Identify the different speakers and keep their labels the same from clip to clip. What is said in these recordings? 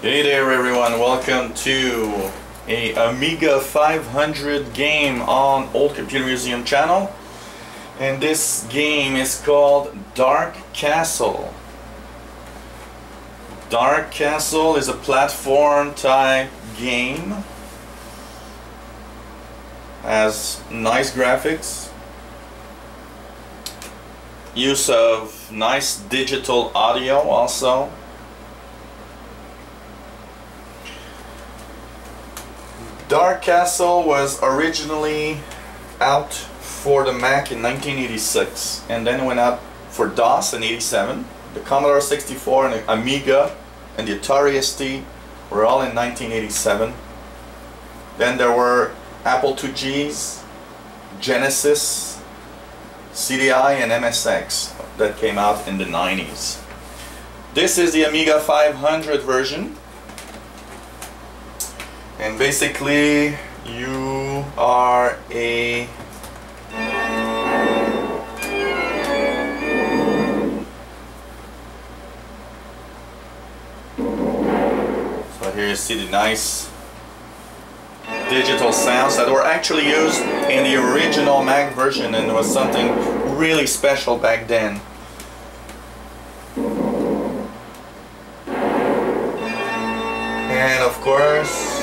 Speaker 1: Hey there everyone, welcome to a Amiga 500 game on Old Computer Museum channel, and this game is called Dark Castle. Dark Castle is a platform type game, has nice graphics, use of nice digital audio also. Dark Castle was originally out for the Mac in 1986 and then went out for DOS in 87. The Commodore 64 and the Amiga and the Atari ST were all in 1987. Then there were Apple IIGs, Genesis, CDI and MSX that came out in the 90s. This is the Amiga 500 version. And basically, you are a so here you see the nice digital sounds that were actually used in the original Mac version, and it was something really special back then. And of course,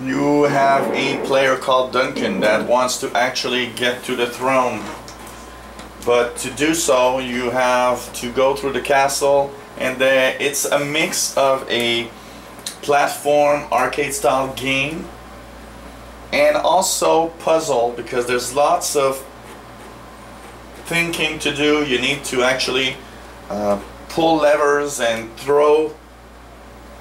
Speaker 1: you have a player called Duncan that wants to actually get to the throne, but to do so you have to go through the castle, and it's a mix of a platform arcade style game and also puzzle, because there's lots of thinking to do. You need to actually pull levers and throw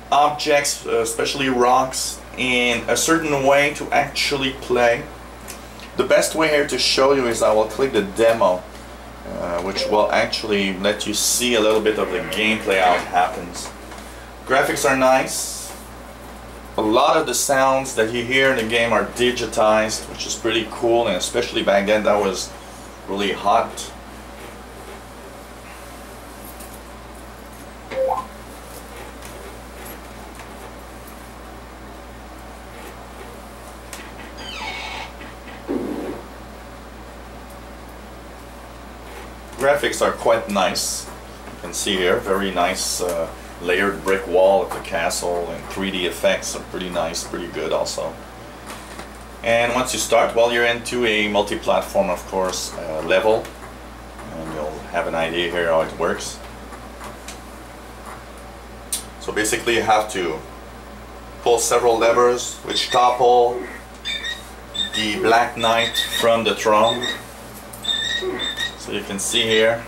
Speaker 1: objects, especially rocks, in a certain way to actually play. The best way here to show you is I will click the demo, which will actually let you see a little bit of the gameplay, how it happens. Graphics are nice. A lot of the sounds that you hear in the game are digitized, which is pretty cool, and especially back then that was really hot. Graphics are quite nice. You can see here, very nice layered brick wall of the castle, and 3D effects are pretty nice, pretty good also. And once you start, well, you're into a multi-platform, of course, level, and you'll have an idea here how it works. So basically you have to pull several levers which topple the Black Knight from the throne. So you can see here,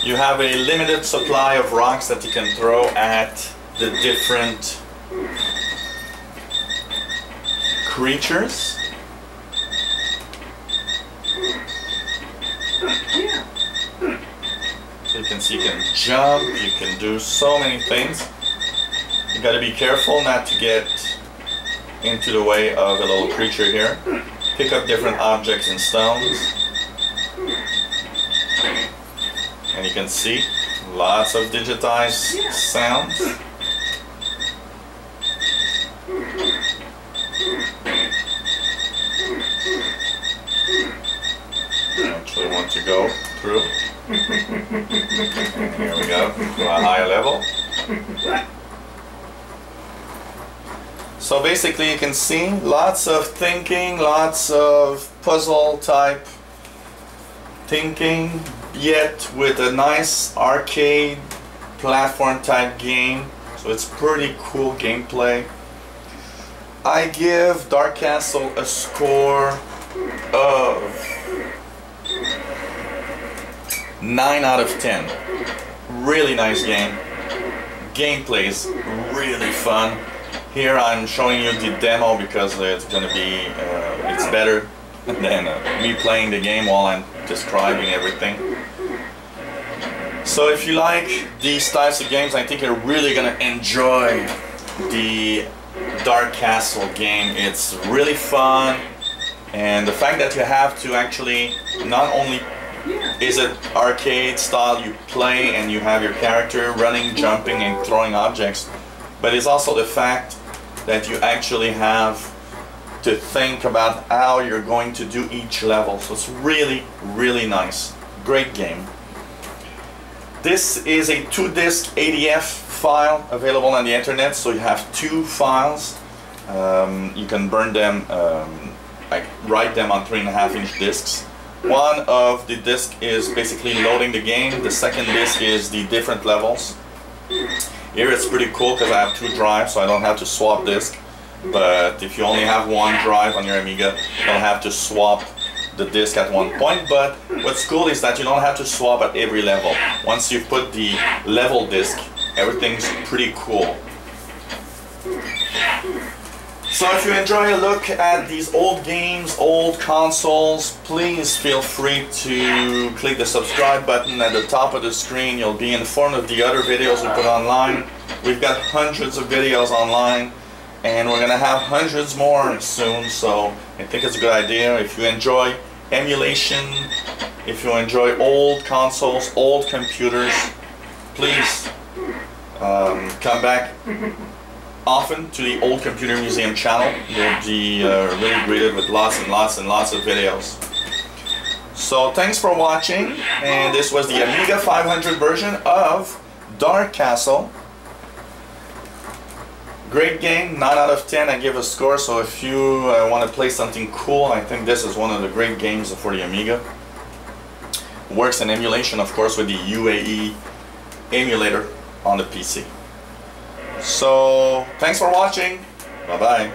Speaker 1: you have a limited supply of rocks that you can throw at the different creatures. So you can see you can jump, you can do so many things. You gotta be careful not to get into the way of a little creature here. Pick up different objects and stones. And you can see lots of digitized sounds. I actually want to go through. And here we go, to a higher level. So basically you can see lots of thinking, lots of puzzle type thinking, yet with a nice arcade platform type game. So it's pretty cool gameplay. I give Dark Castle a score of 9 out of 10. Really nice game. Gameplay is really fun. Here I'm showing you the demo because it's gonna be it's better than me playing the game while I'm describing everything. So if you like these types of games, I think you're really gonna enjoy the Dark Castle game. It's really fun, and the fact that you have to actually, not only is it arcade style, you play and you have your character running, jumping and throwing objects, but it's also the fact that you actually have to think about how you're going to do each level. So it's really, really nice. Great game. This is a 2-disc ADF file available on the internet, so you have 2 files. You can burn them, like write them on 3.5-inch discs. One of the disc is basically loading the game. The second disc is the different levels. Here it's pretty cool because I have 2 drives, so I don't have to swap disc. But if you only have 1 drive on your Amiga, you don't have to swap the disc at one point. But what's cool is that you don't have to swap at every level. Once you put the level disc, everything's pretty cool. So if you enjoy a look at these old games, old consoles, please feel free to click the subscribe button at the top of the screen. You'll be informed of the other videos we put online. We've got hundreds of videos online, and we're gonna have hundreds more soon, so I think it's a good idea. If you enjoy emulation, if you enjoy old consoles, old computers, please come back often to the Old Computer Museum channel. You'll be really greeted with lots and lots and lots of videos. So thanks for watching, and this was the Amiga 500 version of Dark Castle. Great game, 9 out of 10 I give a score, so if you want to play something cool, I think this is one of the great games for the Amiga. Works in emulation, of course, with the UAE emulator on the PC. So, thanks for watching. Bye-bye.